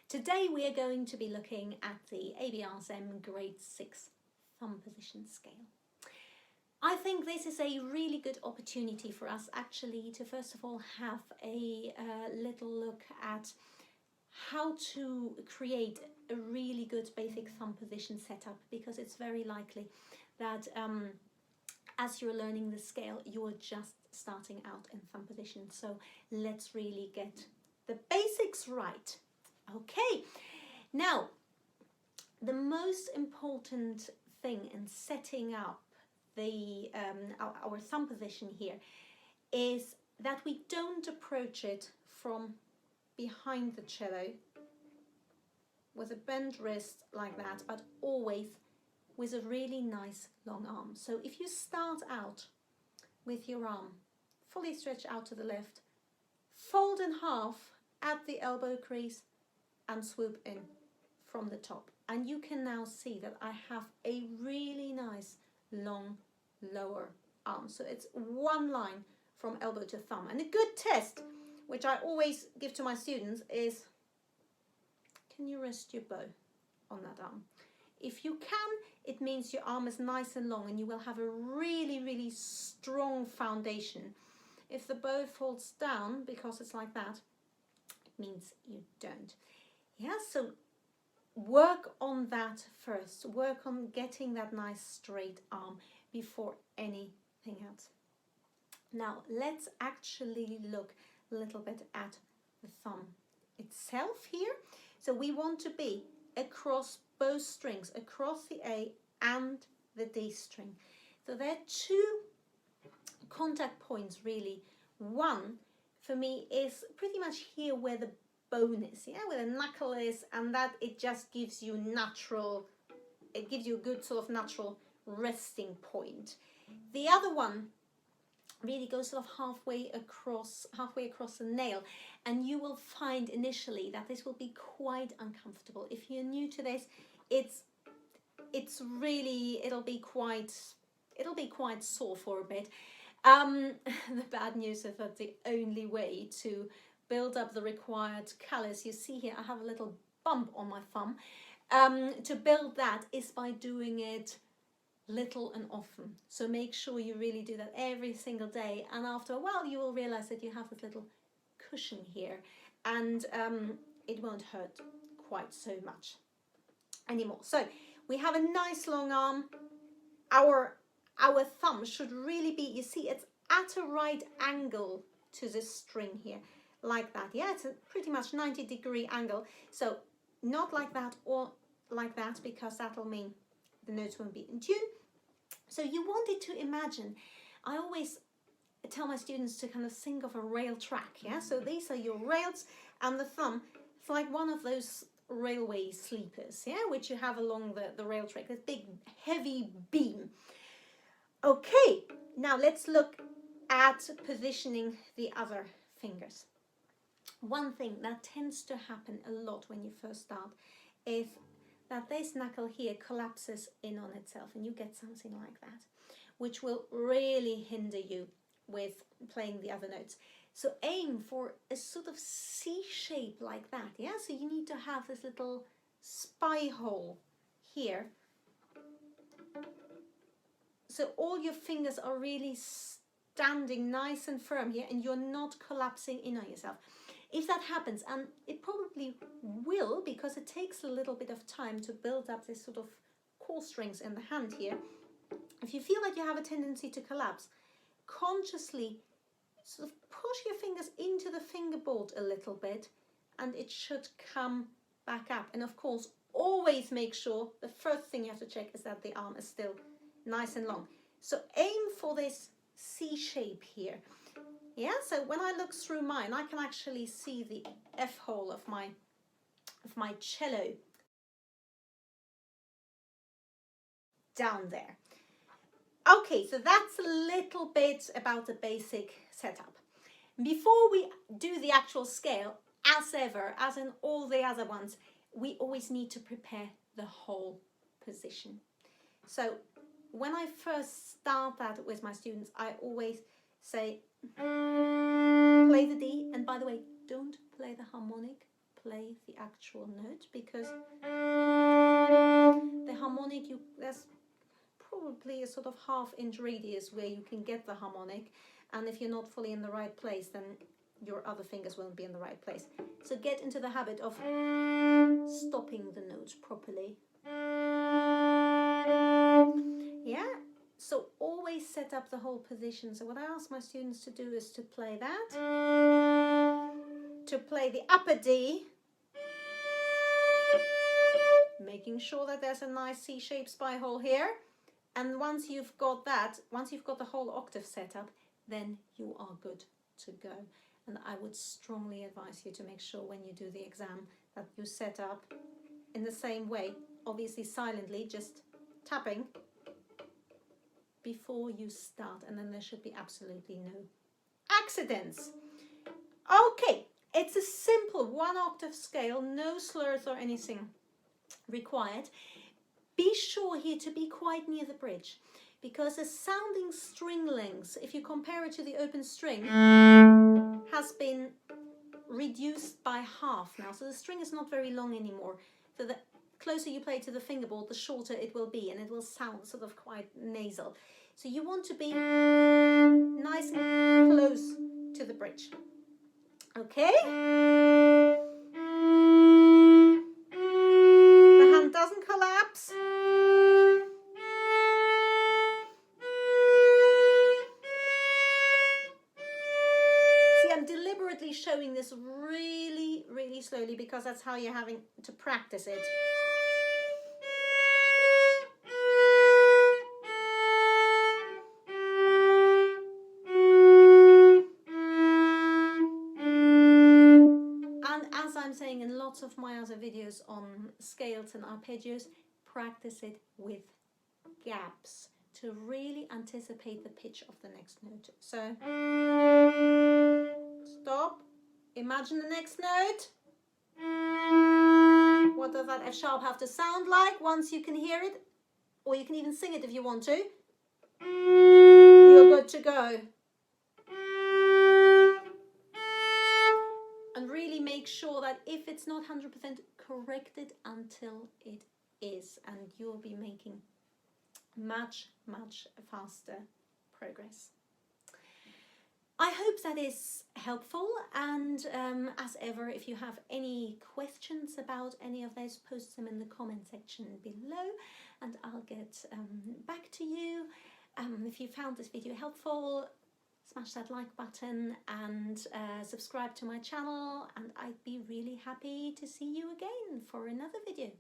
Today we are going to be looking at the ABRSM Grade 6 thumb position scale. I think this is a really good opportunity for us actually to first of all have a little look at how to create a really good basic thumb position setup, because it's very likely that as you're learning the scale you are just starting out in thumb position. So let's really get the basics right. Okay, now the most important thing in setting up the our thumb position here is that we don't approach it from behind the cello with a bent wrist like that, but always with a really nice long arm. So if you start out with your arm fully stretched out to the left, fold in half at the elbow crease and swoop in from the top, and you can now see that I have a really nice long lower arm. So it's one line from elbow to thumb. And a good test, which I always give to my students, is can you rest your bow on that arm? If you can, it means your arm is nice and long and you will have a really strong foundation. If the bow falls down because it's like that, it means you don't. Yeah, so work on that first. Work on getting that nice straight arm before anything else. Now let's actually look a little bit at the thumb itself here. So we want to be across both strings, across the A and the D string. So there are two contact points really. One for me is pretty much here where the bone is, yeah, where the knuckle is, and that it just gives you natural, it gives you a good sort of natural resting point. The other one really goes sort of halfway across the nail, and you will find initially that this will be quite uncomfortable. If you're new to this, it's really, it'll be quite sore for a bit. The bad news is that the only way to build up the required callus, you see here I have a little bump on my thumb, to build that is by doing it little and often. So make sure you really do that every single day, and after a while you will realize that you have this little cushion here, and it won't hurt quite so much anymore. So we have a nice long arm. Our thumb should really be, you see, it's at a right angle to this string here, like that. Yeah, it's a pretty much 90-degree angle. So not like that or like that, because that'll mean the notes won't be in tune. So you wanted to imagine, I always tell my students to kind of think of a rail track, yeah? So these are your rails, and the thumb, it's like one of those railway sleepers, yeah, which you have along the rail track, this big heavy beam. Okay, now let's look at positioning the other fingers. One thing that tends to happen a lot when you first start is that this knuckle here collapses in on itself, and you get something like that, which will really hinder you with playing the other notes. So aim for a sort of C shape like that, yeah? So you need to have this little spy hole here. So all your fingers are really standing nice and firm here, and you're not collapsing in on yourself. If that happens, and it probably will, because it takes a little bit of time to build up this sort of core strings in the hand here, if you feel like you have a tendency to collapse, consciously sort of push your fingers into the fingerboard a little bit, and it should come back up. And of course, always make sure, the first thing you have to check is that the arm is still nice and long. So aim for this C shape here. Yeah, so when I look through mine, I can actually see the F hole of my cello down there. Okay, so that's a little bit about the basic setup. Before we do the actual scale, as ever, as in all the other ones, we always need to prepare the whole position. So when I first start that with my students, I always say, play the D, and by the way, don't play the harmonic, play the actual note, because the harmonic, there's probably a sort of half-inch radius where you can get the harmonic, and if you're not fully in the right place, then your other fingers won't be in the right place. So get into the habit of stopping the notes properly. Yeah, so always set up the whole position. So what I ask my students to do is to play that, to play the upper D, making sure that there's a nice C-shaped spy hole here. And once you've got that, once you've got the whole octave set up, then you are good to go. And I would strongly advise you to make sure when you do the exam that you set up in the same way, obviously silently, just tapping before you start, and then there should be absolutely no accidents. Okay, it's a simple 1 octave scale, no slurs or anything required. Be sure here to be quite near the bridge, because the sounding string length, if you compare it to the open string, has been reduced by half now. So the string is not very long anymore. So the closer you play to the fingerboard, the shorter it will be, and it will sound sort of quite nasal. So you want to be nice and close to the bridge. Okay? The hand doesn't collapse. I'm deliberately showing this really, really slowly because that's how you're having to practice it. And as I'm saying in lots of my other videos on scales and arpeggios, practice it with gaps to really anticipate the pitch of the next note. So stop, imagine the next note. What does that F sharp have to sound like once you can hear it? Or you can even sing it if you want to. You're good to go. And really make sure that if it's not 100%, correct it until it is, and you'll be making much, much faster progress. I hope that is helpful, and as ever, if you have any questions about any of those, post them in the comment section below and I'll get back to you. If you found this video helpful, smash that like button and subscribe to my channel, and I'd be really happy to see you again for another video.